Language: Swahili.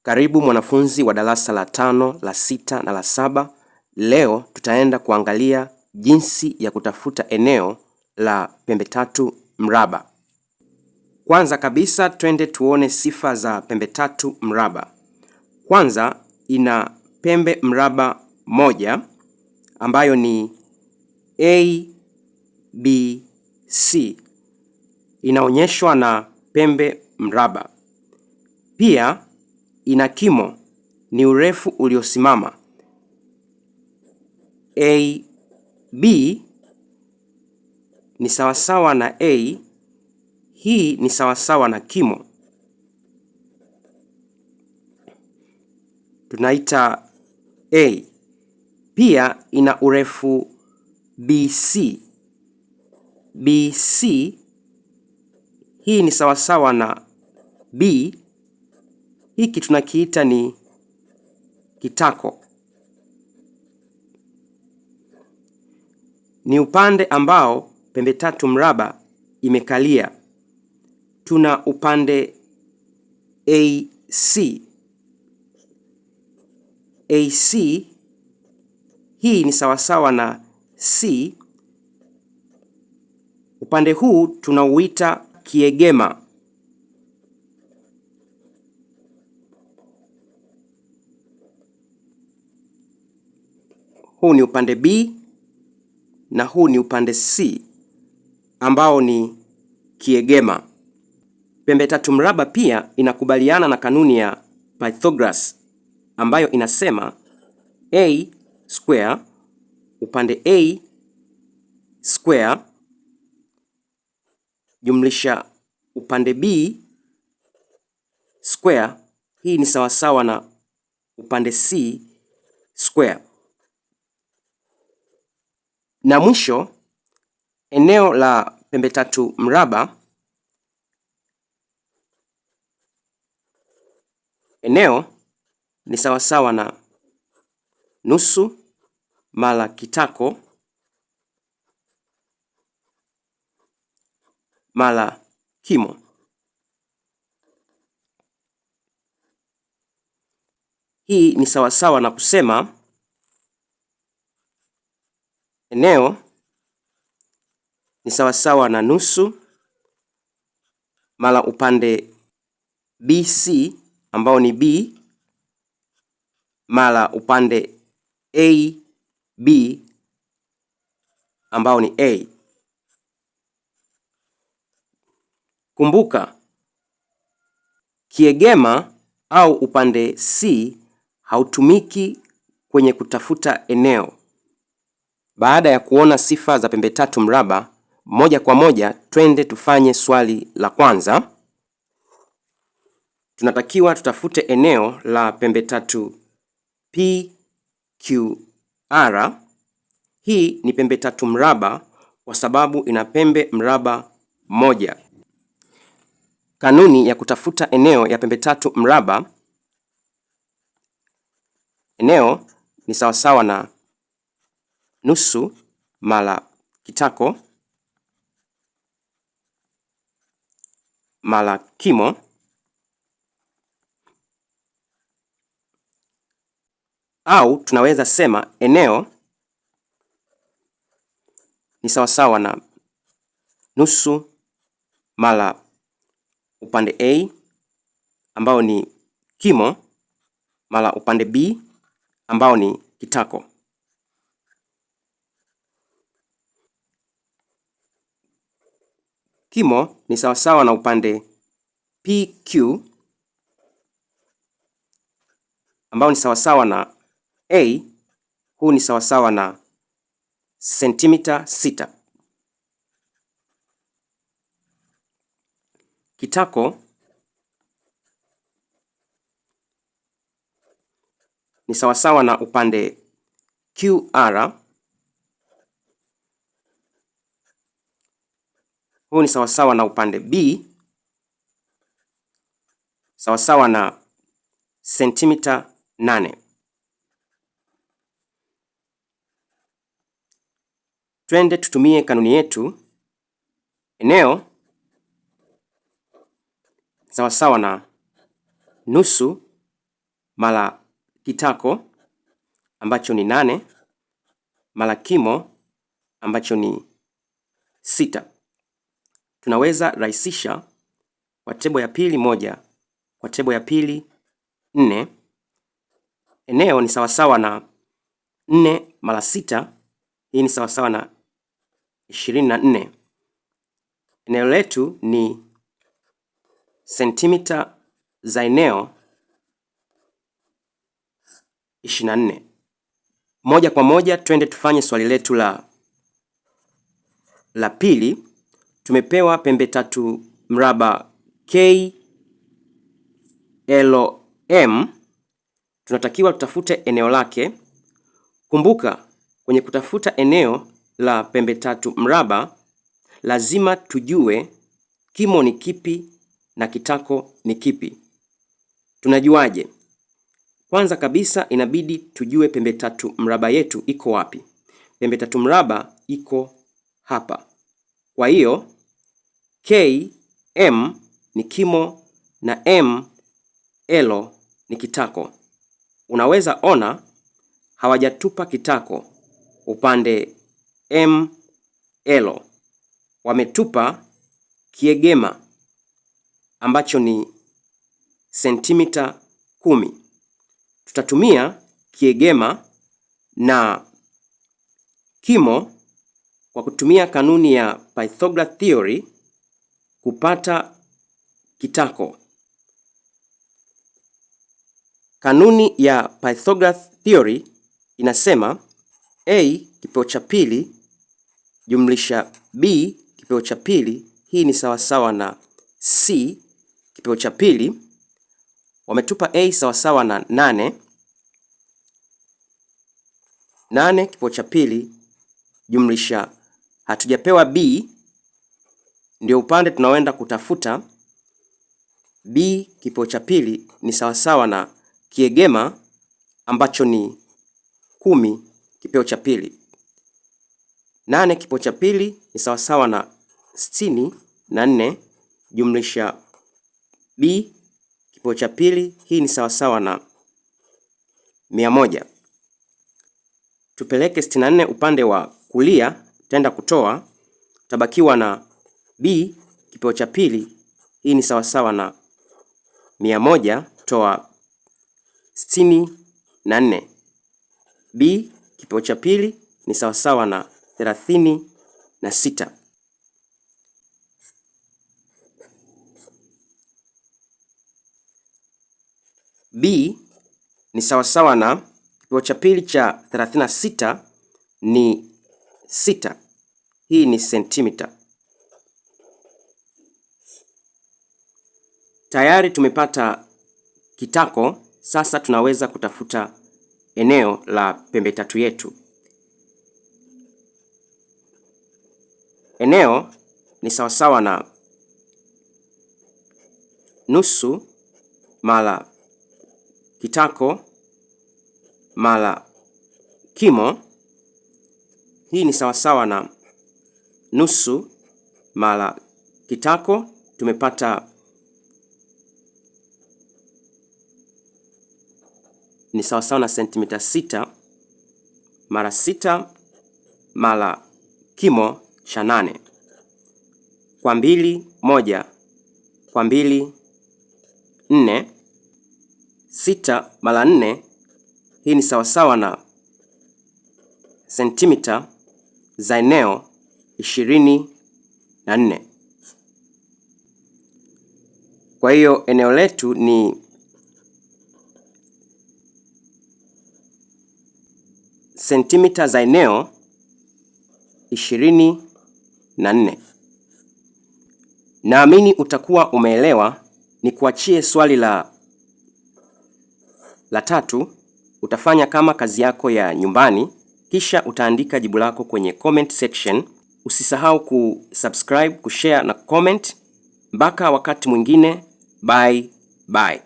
Karibu mwanafunzi wa darasa la 5, la 6 na la 7. Leo tutaenda kuangalia jinsi ya kutafuta eneo la pembe tatu mraba. Kwanza kabisa twende tuone sifa za pembe tatu mraba. Kwanza ina pembe mraba moja ambayo ni ABC. Inaonyeshwa na pembe mraba. Pia ina kimo, ni urefu uliosimama. AB ni sawasawa na A, hii ni sawasawa na kimo. Tunaita A. Pia ina urefu BC. BC hii ni sawasawa na B, hiki tunakiita ni kitako. Ni upande ambao pembe tatu mraba imekalia. Tuna upande AC. AC hii ni sawasawa na C. Upande huu tunauita kiegema. Huu ni upande B na huu ni upande C ambao ni kiegema. Pembe tatu mraba pia inakubaliana na kanuni ya Pythagoras ambayo inasema A square upande A square jumlisha upande B square, hii ni sawasawa na upande C square. Na mwisho, eneo la pembe tatu mraba, eneo ni sawasawa na nusu mara kitako mara kimo. Hii ni sawasawa na kusema eneo ni sawasawa na nusu mara upande BC ambao ni B mara upande AB ambao ni A. Kumbuka, kiegema au upande C hautumiki kwenye kutafuta eneo. Baada ya kuona sifa za pembe tatu mraba, moja kwa moja twende tufanye swali la kwanza. Tunatakiwa tutafute eneo la pembe tatu PQR. Hii ni pembe tatu mraba kwa sababu ina pembe mraba moja. Kanuni ya kutafuta eneo ya pembe tatu mraba, eneo ni sawasawa na nusu mara kitako mara kimo, au tunaweza sema eneo ni sawasawa na nusu mara upande A ambao ni kimo mara upande B ambao ni kitako. Kimo ni sawasawa na upande PQ ambao ni sawasawa na A, huu ni sawasawa na sentimita 6. Kitako ni sawasawa na upande QR, huu ni sawasawa na upande B, sawasawa na sentimita 8. Twende tutumie kanuni yetu. Eneo sawasawa na nusu mara kitako ambacho ni 8 mara kimo ambacho ni 6. Tunaweza rahisisha kwa tebo ya pili 1, kwa tebo ya pili 4. Eneo ni sawasawa na 4 mara 6, hii ni sawasawa na 24. Eneo letu ni sentimita za eneo 24. Moja kwa moja twende tufanye swali letu la pili. Tumepewa pembe tatu mraba KLM. Tunatakiwa tutafute eneo lake. Kumbuka, kwenye kutafuta eneo la pembe tatu mraba lazima tujue kimo ni kipi na kitako ni kipi. Tunajuaje? Kwanza kabisa inabidi tujue pembe tatu mraba yetu iko wapi. Pembe tatu mraba iko hapa. Kwa hiyo KM ni kimo na ML ni kitako. Unaweza ona hawajatupa kitako upande ML. Wametupa kiegema ambacho ni sentimita 10. Tutatumia kiegema na kimo kwa kutumia kanuni ya Pythagoras theory kupata kitako. Kanuni ya Pythagoras theory inasema A kipeo cha pili jumlisha B kipeo cha pili, hii ni sawasawa na C kipeo cha pili. Wametupa A sawasawa na 8. 8 kipeo cha pili jumlisha, hatujapewa B, ndio upande tunaoenda kutafuta. B kipeo cha pili ni sawasawa na kiegema ambacho ni 10 kipeo cha pili. 8 kipeo cha pili ni sawasawa na 64 jumlisha B kipeo cha pili, hii ni sawasawa na 100. Tupeleke 64 upande wa kulia, tutaenda kutoa, tabakiwa na B kipeo cha pili, hii ni sawasawa na 100 toa 64. B kipeo cha pili ni sawasawa na 36. B ni sawasawa na kipeo cha pili cha 36 ni 6. Hii ni sentimita. Tayari tumepata kitako, sasa tunaweza kutafuta eneo la pembe tatu yetu. Eneo ni sawasawa na nusu mara kitako mara kimo. Hii ni sawasawa na nusu mara kitako, tumepata ni sawasawa na sentimita 6 mara 6 mara kimo cha 8. Kwa 2 1, kwa 2 4. 6 mara 4, hii ni sawasawa na sentimita za eneo 24. Kwa hiyo eneo letu ni sentimita za eneo 24. Naamini utakuwa umeelewa. Ni kuachie swali la tatu. Utafanya kama kazi yako ya nyumbani, kisha utaandika jibu lako kwenye comment section. Usisahau kusubscribe, kushare na comment. Mpaka wakati mwingine, bye bye.